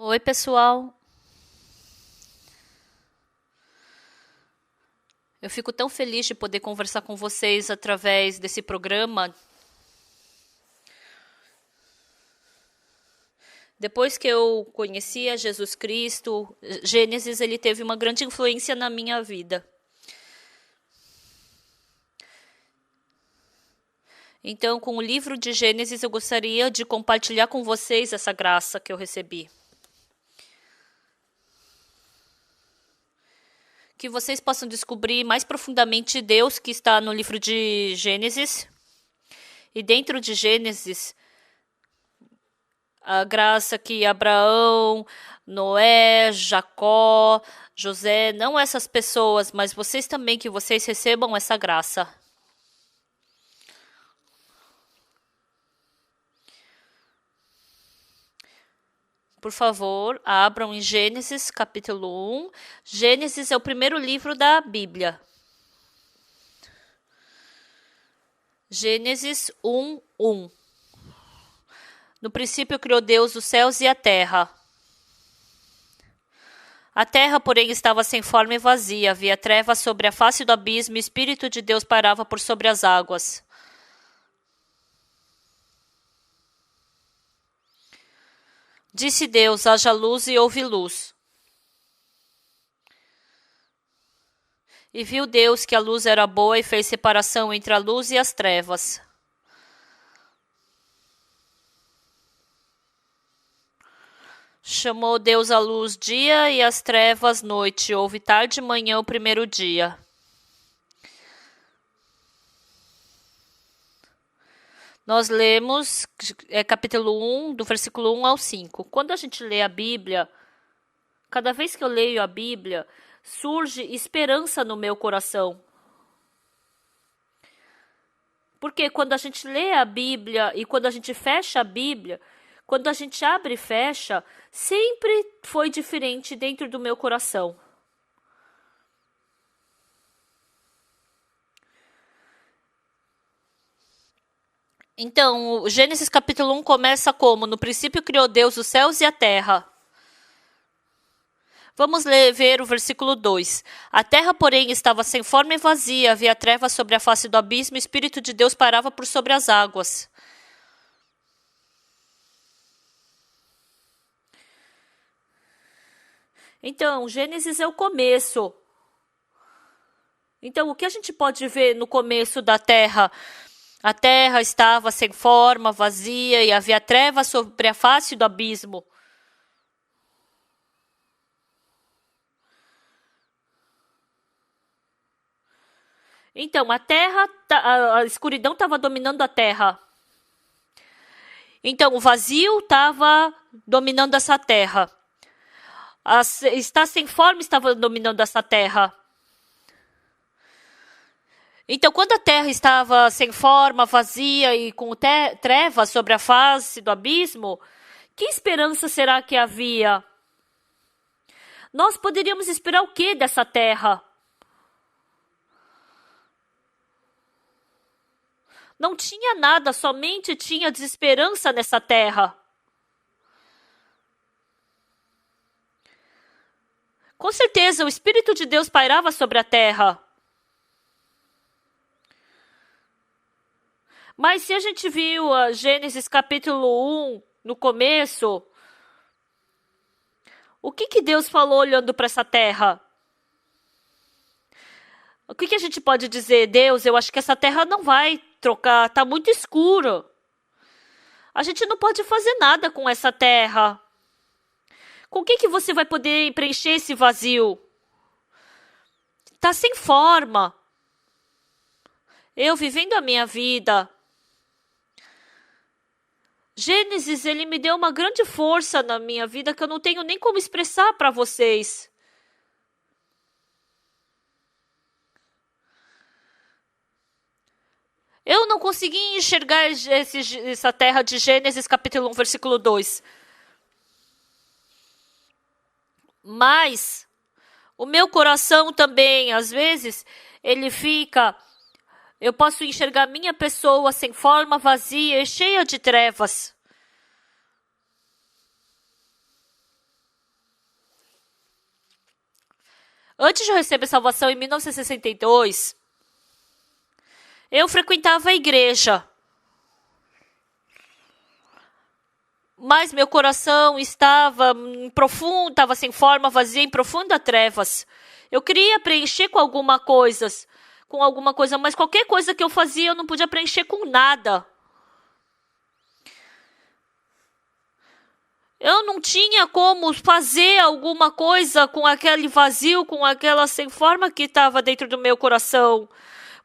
Oi, pessoal. Eu fico tão feliz de poder conversar com vocês através desse programa. Depois que eu conheci a Jesus Cristo, Gênesis ele teve uma grande influência na minha vida. Então, com o livro de Gênesis, eu gostaria de compartilhar com vocês essa graça que eu recebi. Que vocês possam descobrir mais profundamente Deus que está no livro de Gênesis. E dentro de Gênesis, a graça que Abraão, Noé, Jacó, José, não essas pessoas, mas vocês também, que vocês recebam essa graça. Por favor, abram em Gênesis capítulo 1. Gênesis é o primeiro livro da Bíblia. Gênesis 1:1. No princípio criou Deus os céus e a terra. A terra, porém, estava sem forma e vazia. Havia trevas sobre a face do abismo e o Espírito de Deus pairava por sobre as águas. Disse Deus, haja luz e houve luz. E viu Deus que a luz era boa e fez separação entre a luz e as trevas. Chamou Deus a luz dia e as trevas noite. Houve tarde e manhã o primeiro dia. Nós lemos capítulo 1, do versículo 1 ao 5. Quando a gente lê a Bíblia, cada vez que eu leio a Bíblia, surge esperança no meu coração. Porque quando a gente lê a Bíblia e quando a gente fecha a Bíblia, quando a gente abre e fecha, sempre foi diferente dentro do meu coração. Então, Gênesis capítulo 1 começa como? No princípio criou Deus os céus e a terra. Vamos ver o versículo 2. A terra, porém, estava sem forma e vazia, havia trevas sobre a face do abismo, e o Espírito de Deus pairava por sobre as águas. Então, Gênesis é o começo. Então, o que a gente pode ver no começo da terra? A terra estava sem forma, vazia, e havia trevas sobre a face do abismo. Então, a escuridão estava dominando a terra. Então, o vazio estava dominando essa terra. Estar sem forma estava dominando essa terra. Então, quando a terra estava sem forma, vazia e com trevas sobre a face do abismo, que esperança será que havia? Nós poderíamos esperar o que dessa terra? Não tinha nada, somente tinha desesperança nessa terra. Com certeza, o Espírito de Deus pairava sobre a terra. Mas se a gente viu a Gênesis capítulo 1, no começo, o que Deus falou olhando para essa terra? O que a gente pode dizer? Deus, eu acho que essa terra não vai trocar, está muito escuro. A gente não pode fazer nada com essa terra. Com o que você vai poder preencher esse vazio? Está sem forma. Eu vivendo a minha vida. Gênesis, ele me deu uma grande força na minha vida que eu não tenho nem como expressar para vocês. Eu não consegui enxergar essa terra de Gênesis capítulo 1, versículo 2. Mas o meu coração também, às vezes, ele fica... Eu posso enxergar minha pessoa sem forma, vazia e cheia de trevas. Antes de eu receber salvação, em 1962, eu frequentava a igreja. Mas meu coração estava profundo, estava sem forma, vazio, em profunda trevas. Eu queria preencher com alguma coisa, mas qualquer coisa que eu fazia, eu não podia preencher com nada. Eu não tinha como fazer alguma coisa com aquele vazio, com aquela sem forma que estava dentro do meu coração.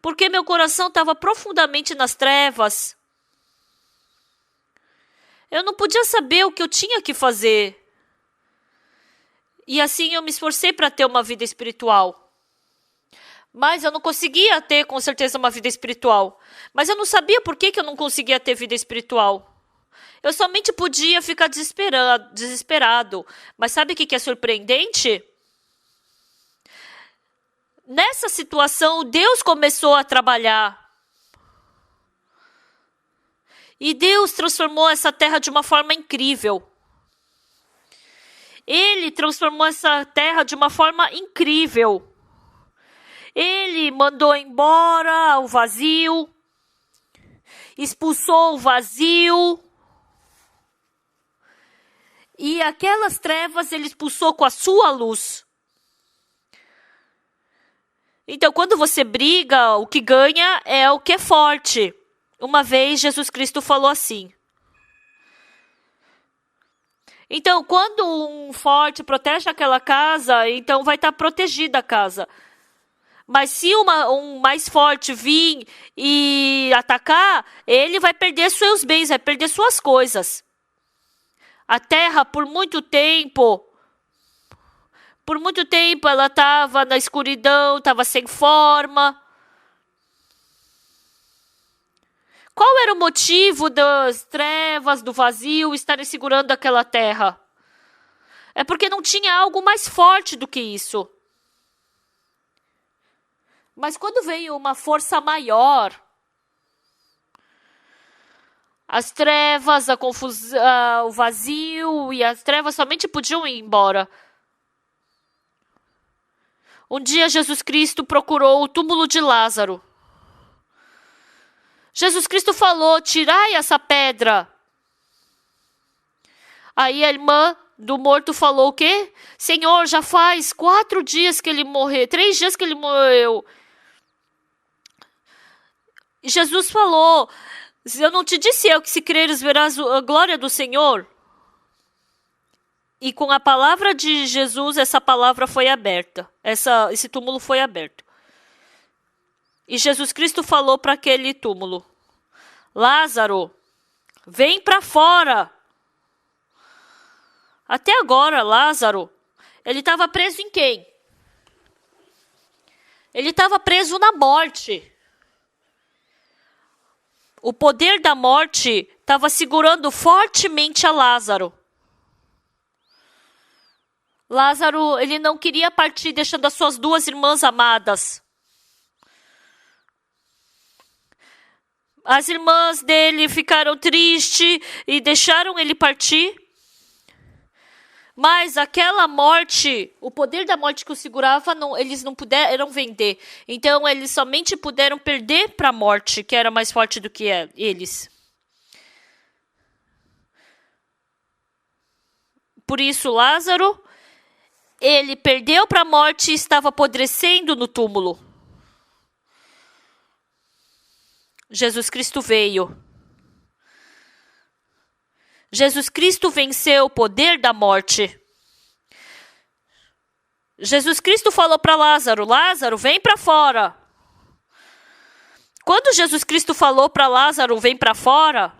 Porque meu coração estava profundamente nas trevas. Eu não podia saber o que eu tinha que fazer. E assim eu me esforcei para ter uma vida espiritual. Mas eu não conseguia ter, com certeza, uma vida espiritual. Mas eu não sabia por que eu não conseguia ter vida espiritual. Eu somente podia ficar desesperado. Mas sabe o que é surpreendente? Nessa situação, Deus começou a trabalhar. E Deus transformou essa terra de uma forma incrível. Ele transformou essa terra de uma forma incrível. Ele mandou embora o vazio, expulsou o vazio. E aquelas trevas ele expulsou com a sua luz. Então, quando você briga, o que ganha é o que é forte. Uma vez, Jesus Cristo falou assim. Então, quando um forte protege aquela casa, então vai estar protegida a casa. Mas se um mais forte vir e atacar, ele vai perder seus bens, vai perder suas coisas. A terra, por muito tempo, ela estava na escuridão, estava sem forma. Qual era o motivo das trevas, do vazio estarem segurando aquela terra? É porque não tinha algo mais forte do que isso. Mas quando veio uma força maior, as trevas, a confusão, o vazio e as trevas somente podiam ir embora. Um dia Jesus Cristo procurou o túmulo de Lázaro. Jesus Cristo falou, tirai essa pedra. Aí a irmã do morto falou o quê? Senhor, já faz 4 dias que ele morreu, 3 dias que ele morreu. E Jesus falou, eu não te disse eu que se creres verás a glória do Senhor? E com a palavra de Jesus, essa palavra foi aberta. Esse túmulo foi aberto. E Jesus Cristo falou para aquele túmulo, Lázaro, vem para fora. Até agora, Lázaro, ele estava preso em quem? Ele estava preso na morte. O poder da morte estava segurando fortemente a Lázaro. Lázaro, ele não queria partir deixando as suas 2 irmãs amadas. As irmãs dele ficaram tristes e deixaram ele partir. Mas aquela morte, o poder da morte que o segurava, eles não puderam vender. Então, eles somente puderam perder para a morte, que era mais forte do que eles. Por isso, Lázaro, ele perdeu para a morte e estava apodrecendo no túmulo. Jesus Cristo veio. Jesus Cristo venceu o poder da morte. Jesus Cristo falou para Lázaro, Lázaro, vem para fora. Quando Jesus Cristo falou para Lázaro, vem para fora,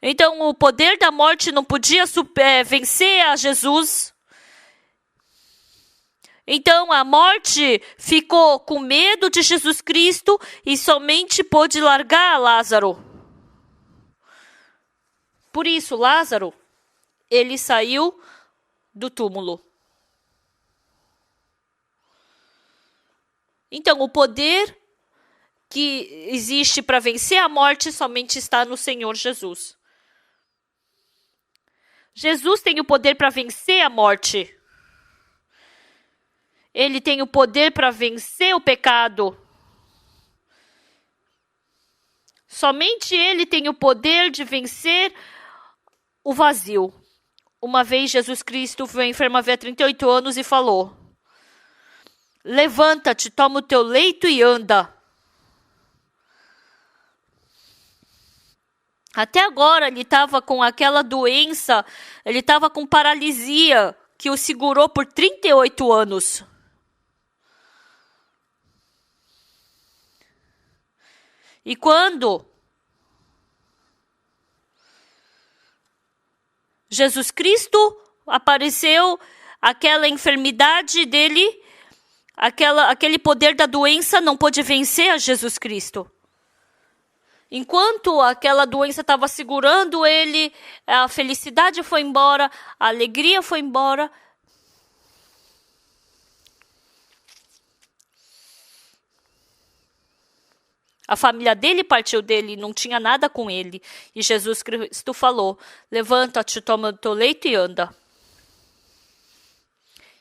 então o poder da morte não podia vencer a Jesus. Então a morte ficou com medo de Jesus Cristo e somente pôde largar Lázaro. Por isso, Lázaro, ele saiu do túmulo. Então, o poder que existe para vencer a morte somente está no Senhor Jesus. Jesus tem o poder para vencer a morte. Ele tem o poder para vencer o pecado. Somente Ele tem o poder de vencer o vazio. Uma vez Jesus Cristo foi enfermo havia 38 anos e falou: levanta-te, toma o teu leito e anda. Até agora ele estava com aquela doença, ele estava com paralisia que o segurou por 38 anos. E quando Jesus Cristo apareceu, aquela enfermidade dele, aquele poder da doença não pôde vencer a Jesus Cristo. Enquanto aquela doença estava segurando ele, a felicidade foi embora, a alegria foi embora. A família dele partiu dele, não tinha nada com ele. E Jesus Cristo falou: levanta-te, toma o teu leito e anda.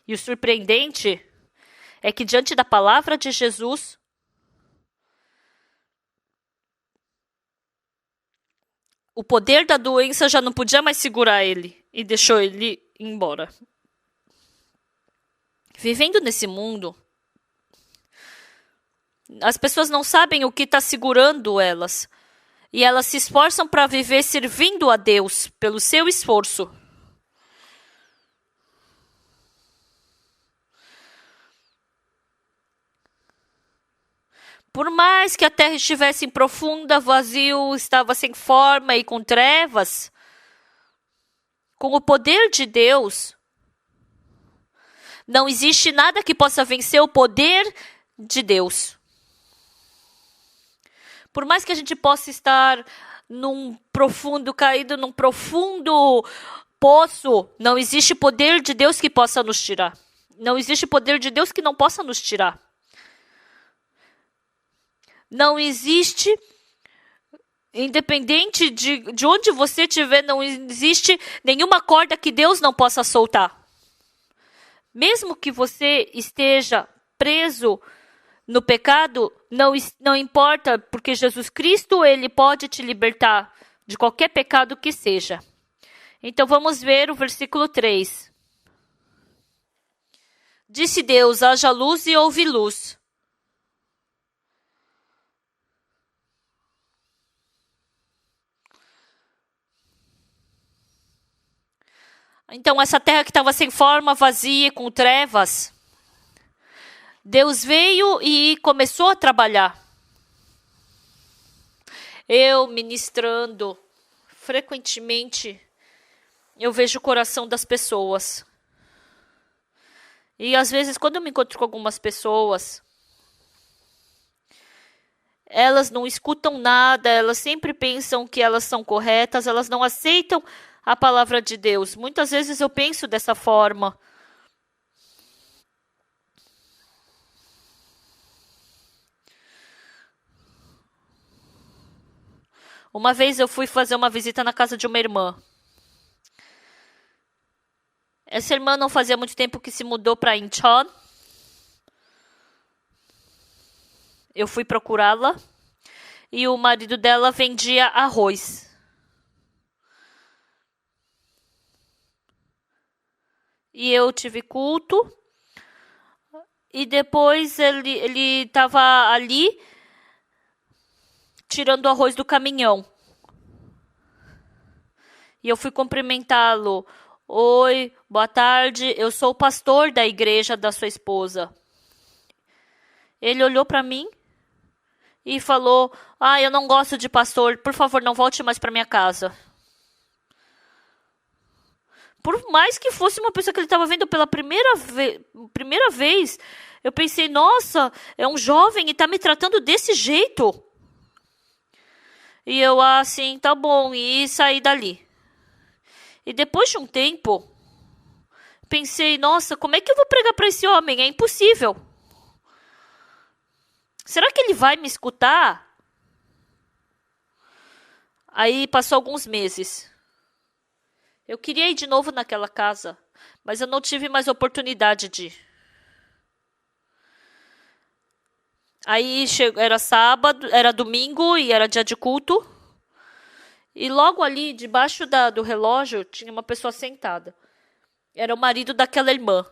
E o surpreendente é que diante da palavra de Jesus, o poder da doença já não podia mais segurar ele e deixou ele ir embora. Vivendo nesse mundo, as pessoas não sabem o que está segurando elas. E elas se esforçam para viver servindo a Deus pelo seu esforço. Por mais que a terra estivesse em profunda vazio, estava sem forma e com trevas, com o poder de Deus, não existe nada que possa vencer o poder de Deus. Por mais que a gente possa estar caído num profundo poço, não existe poder de Deus que possa nos tirar. Não existe poder de Deus que não possa nos tirar. Não existe, independente de onde você estiver, não existe nenhuma corda que Deus não possa soltar. Mesmo que você esteja preso no pecado, não importa, porque Jesus Cristo, Ele pode te libertar de qualquer pecado que seja. Então vamos ver o versículo 3. Disse Deus: haja luz e houve luz. Então essa terra que estava sem forma, vazia, com trevas, Deus veio e começou a trabalhar. Eu ministrando, frequentemente, eu vejo o coração das pessoas. E às vezes, quando eu me encontro com algumas pessoas, elas não escutam nada, elas sempre pensam que elas são corretas, elas não aceitam a palavra de Deus. Muitas vezes eu penso dessa forma. Uma vez eu fui fazer uma visita na casa de uma irmã. Essa irmã não fazia muito tempo que se mudou para Incheon. Eu fui procurá-la e o marido dela vendia arroz. E eu tive culto e depois ele estava ali tirando o arroz do caminhão. E eu fui cumprimentá-lo. Oi, boa tarde, eu sou o pastor da igreja da sua esposa. Ele olhou para mim e falou: eu não gosto de pastor, por favor, não volte mais para minha casa. Por mais que fosse uma pessoa que ele estava vendo pela primeira vez, eu pensei: nossa, é um jovem e está me tratando desse jeito. E eu, assim, tá bom, e saí dali. E depois de um tempo, pensei: nossa, como é que eu vou pregar para esse homem? É impossível. Será que ele vai me escutar? Aí passou alguns meses. Eu queria ir de novo naquela casa, mas eu não tive mais oportunidade de ir. Aí era sábado, era domingo e era dia de culto. E logo ali, debaixo do relógio, tinha uma pessoa sentada. Era o marido daquela irmã.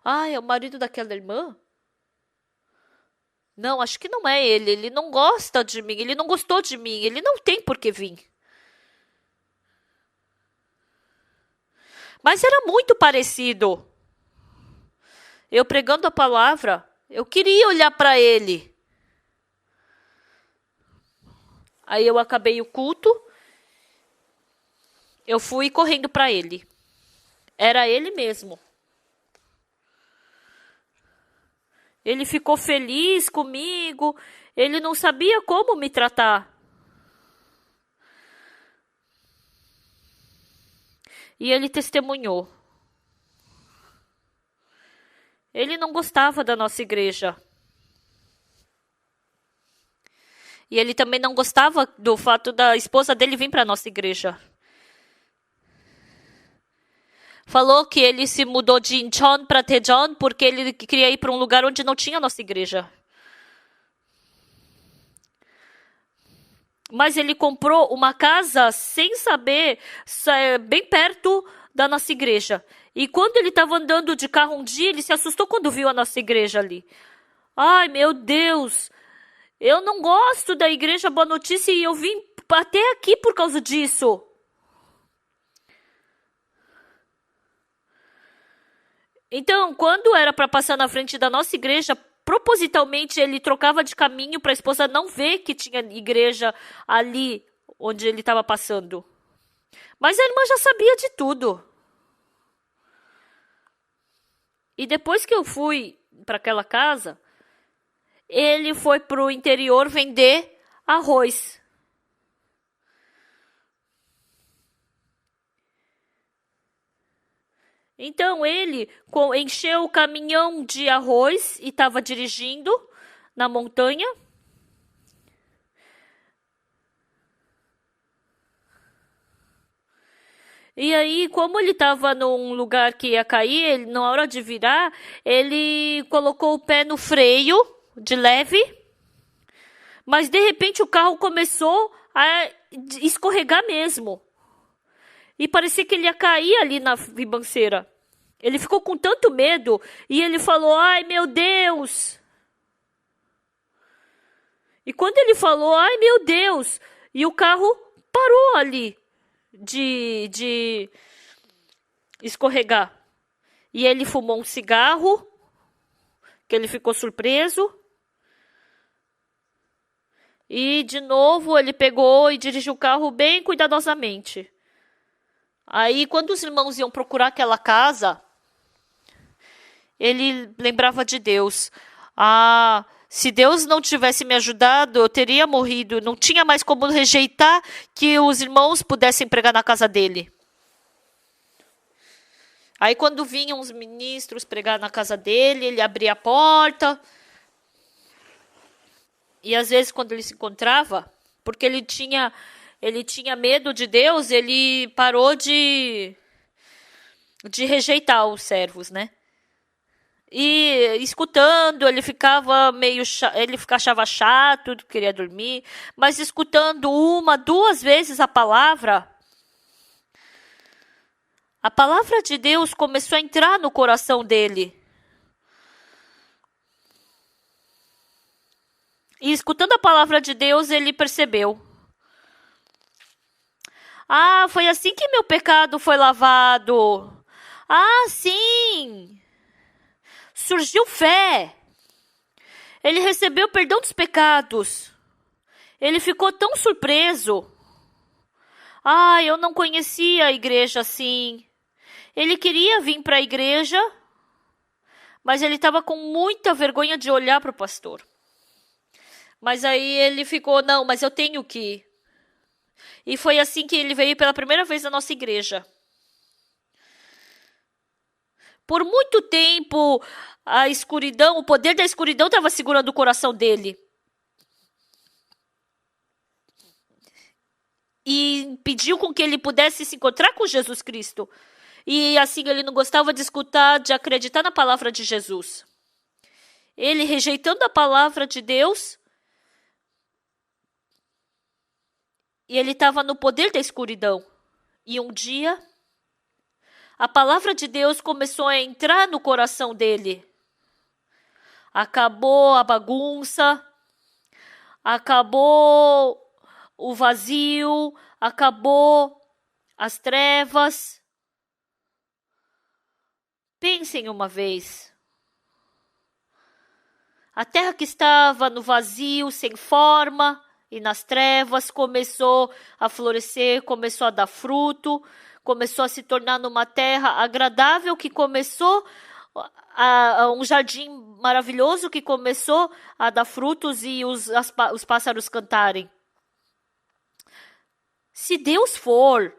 Ah, é o marido daquela irmã? Não, acho que não é ele. Ele não gosta de mim. Ele não gostou de mim. Ele não tem por que vir. Mas era muito parecido. Eu pregando a palavra, eu queria olhar para ele. Aí eu acabei o culto. Eu fui correndo para ele. Era ele mesmo. Ele ficou feliz comigo. Ele não sabia como me tratar. E ele testemunhou. Ele não gostava da nossa igreja. E ele também não gostava do fato da esposa dele vir para a nossa igreja. Falou que ele se mudou de Incheon para Daejeon porque ele queria ir para um lugar onde não tinha nossa igreja. Mas ele comprou uma casa sem saber, bem perto da nossa igreja. E quando ele estava andando de carro um dia, ele se assustou quando viu a nossa igreja ali. Ai, meu Deus! Eu não gosto da igreja Boa Notícia e eu vim até aqui por causa disso. Então, quando era para passar na frente da nossa igreja, propositalmente ele trocava de caminho para a esposa não ver que tinha igreja ali onde ele estava passando. Mas a irmã já sabia de tudo. E depois que eu fui para aquela casa, ele foi para o interior vender arroz. Então ele encheu o caminhão de arroz e estava dirigindo na montanha. E aí, como ele estava num lugar que ia cair, ele, na hora de virar, ele colocou o pé no freio de leve, mas de repente o carro começou a escorregar mesmo. E parecia que ele ia cair ali na ribanceira. Ele ficou com tanto medo e ele falou, ai meu Deus! E quando ele falou, ai meu Deus! E o carro parou ali de escorregar. E ele fumou um cigarro, que ele ficou surpreso. E de novo ele pegou e dirigiu o carro bem cuidadosamente. Aí quando os irmãos iam procurar aquela casa, ele lembrava de Deus. Ah, se Deus não tivesse me ajudado, eu teria morrido. Não tinha mais como rejeitar que os irmãos pudessem pregar na casa dele. Aí quando vinham os ministros pregar na casa dele, ele abria a porta. E às vezes quando ele se encontrava, porque ele tinha medo de Deus, ele parou de rejeitar os servos, né? E escutando, ele ficava ele achava chato, queria dormir, mas escutando uma, duas vezes a palavra de Deus começou a entrar no coração dele. E escutando a palavra de Deus, ele percebeu. Ah, foi assim que meu pecado foi lavado. Ah, sim! Surgiu fé. Ele recebeu perdão dos pecados. Ele ficou tão surpreso. Ah, eu não conhecia a igreja assim. Ele queria vir para a igreja, mas ele estava com muita vergonha de olhar para o pastor. Mas aí ele ficou, não, mas eu tenho que ir. E foi assim que ele veio pela primeira vez na nossa igreja. Por muito tempo, a escuridão, o poder da escuridão estava segurando o coração dele. impediu com que ele pudesse se encontrar com Jesus Cristo. E assim ele não gostava de escutar, de acreditar na palavra de Jesus. Ele, rejeitando a palavra de Deus, e ele estava no poder da escuridão. E um dia, a palavra de Deus começou a entrar no coração dele. Acabou a bagunça, acabou o vazio, acabou as trevas. Pensem uma vez. A terra que estava no vazio, sem forma e nas trevas, começou a florescer, começou a dar fruto, começou a se tornar numa terra agradável, que começou um jardim maravilhoso, que começou a dar frutos e os pássaros cantarem. Se Deus for,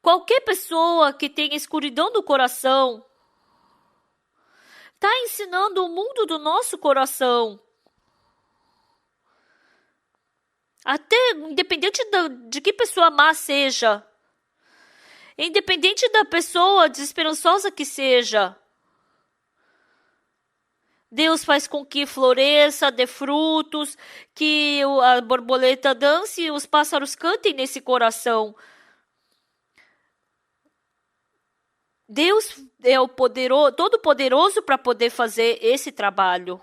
qualquer pessoa que tenha escuridão no coração está ensinando o mundo do nosso coração. Até independente de que pessoa má seja, independente da pessoa desesperançosa que seja, Deus faz com que floresça, dê frutos, que a borboleta dance e os pássaros cantem nesse coração. Deus é o todo-poderoso para poder fazer esse trabalho.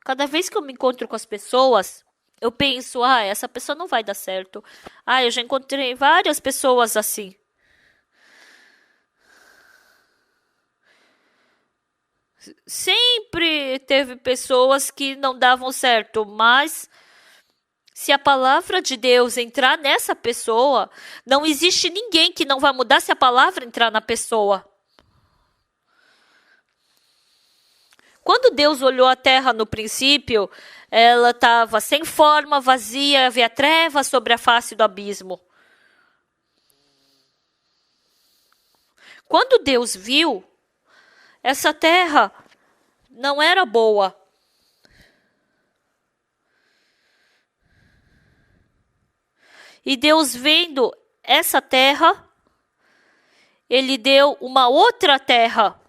Cada vez que eu me encontro com as pessoas, eu penso, essa pessoa não vai dar certo. Eu já encontrei várias pessoas assim. Sempre teve pessoas que não davam certo, mas se a palavra de Deus entrar nessa pessoa, não existe ninguém que não vai mudar se a palavra entrar na pessoa. Quando Deus olhou a terra no princípio, ela estava sem forma, vazia, havia trevas sobre a face do abismo. Quando Deus viu, essa terra não era boa. E Deus vendo essa terra, Ele deu uma outra terra.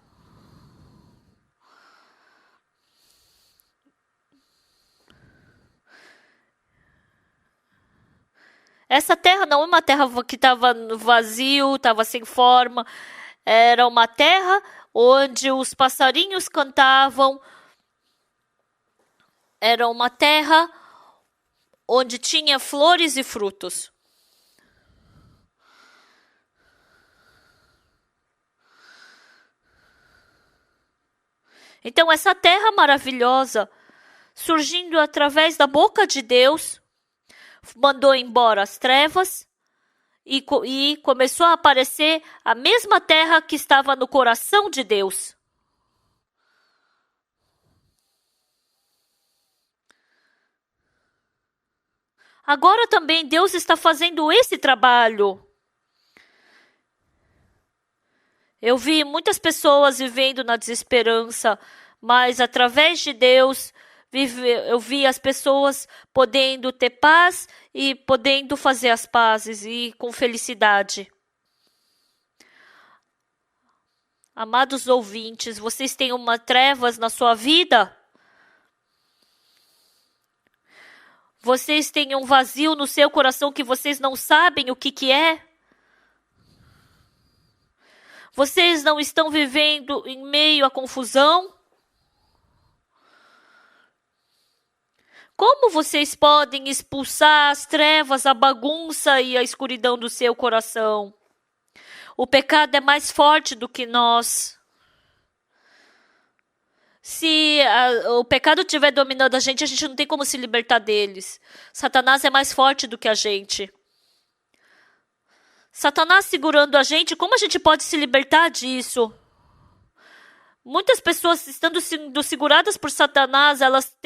Essa terra não é uma terra que estava vazio, estava sem forma. Era uma terra onde os passarinhos cantavam. Era uma terra onde tinha flores e frutos. Então, essa terra maravilhosa, surgindo através da boca de Deus, mandou embora as trevas e começou a aparecer a mesma terra que estava no coração de Deus. Agora também Deus está fazendo esse trabalho. Eu vi muitas pessoas vivendo na desesperança, mas através de Deus, eu vi as pessoas podendo ter paz e podendo fazer as pazes e com felicidade. Amados ouvintes, vocês têm uma trevas na sua vida? Vocês têm um vazio no seu coração que vocês não sabem o que é? Vocês não estão vivendo em meio à confusão? Como vocês podem expulsar as trevas, a bagunça e a escuridão do seu coração? O pecado é mais forte do que nós. Se o pecado estiver dominando a gente não tem como se libertar deles. Satanás é mais forte do que a gente. Satanás segurando a gente, como a gente pode se libertar disso? Muitas pessoas estando sendo seguradas por Satanás, elas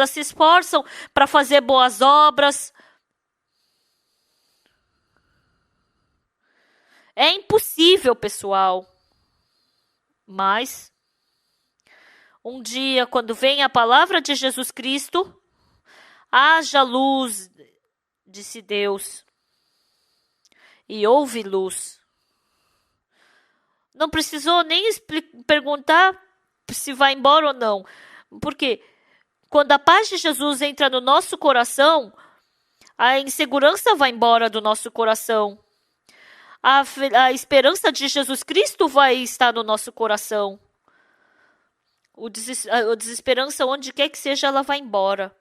se esforçam para fazer boas obras. É impossível, pessoal. Mas um dia, quando vem a palavra de Jesus Cristo, haja luz, disse Deus, e houve luz. Não precisou nem perguntar se vai embora ou não, porque quando a paz de Jesus entra no nosso coração, a insegurança vai embora do nosso coração. A esperança de Jesus Cristo vai estar no nosso coração. A desesperança, onde quer que seja, ela vai embora.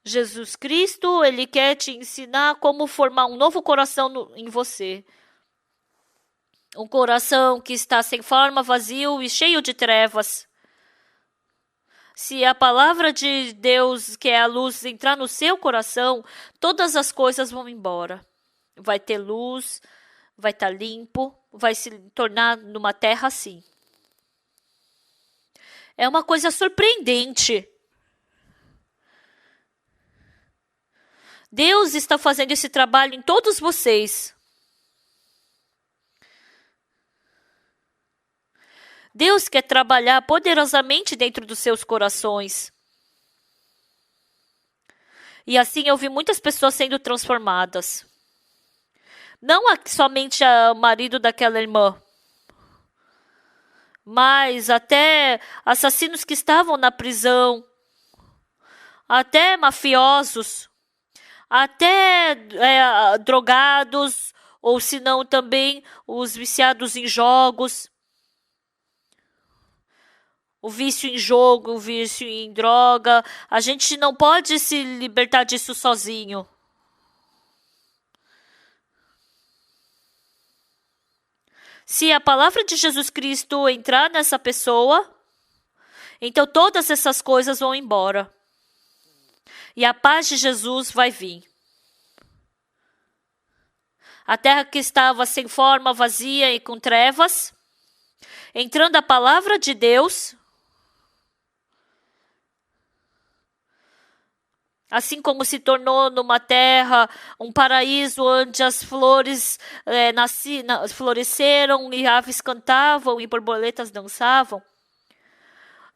Jesus Cristo, ele quer te ensinar como formar um novo coração em você. Um coração que está sem forma, vazio e cheio de trevas. Se a palavra de Deus, que é a luz, entrar no seu coração, todas as coisas vão embora. Vai ter luz, vai estar limpo, vai se tornar numa terra assim. É uma coisa surpreendente. Deus está fazendo esse trabalho em todos vocês. Deus quer trabalhar poderosamente dentro dos seus corações. E assim eu vi muitas pessoas sendo transformadas. Não somente o marido daquela irmã, mas até assassinos que estavam na prisão, até mafiosos, até drogados, ou se não também os viciados em jogos. O vício em jogo, o vício em droga. A gente não pode se libertar disso sozinho. Se a palavra de Jesus Cristo entrar nessa pessoa, então todas essas coisas vão embora. E a paz de Jesus vai vir. A terra que estava sem forma, vazia e com trevas, entrando a palavra de Deus, assim como se tornou numa terra um paraíso onde as flores floresceram e aves cantavam e borboletas dançavam.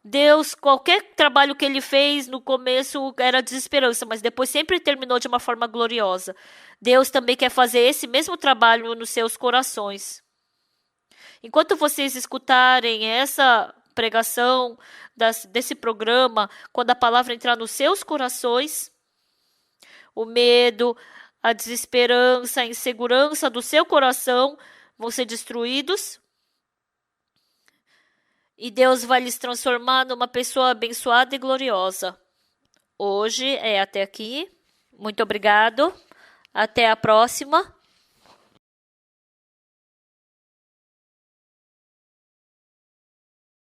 Deus, qualquer trabalho que ele fez no começo era desesperança, mas depois sempre terminou de uma forma gloriosa. Deus também quer fazer esse mesmo trabalho nos seus corações. Enquanto vocês escutarem essa pregação desse programa, quando a palavra entrar nos seus corações, o medo, a desesperança, a insegurança do seu coração vão ser destruídos. E Deus vai lhes transformar numa pessoa abençoada e gloriosa. Hoje é até aqui. Muito obrigado. Até a próxima.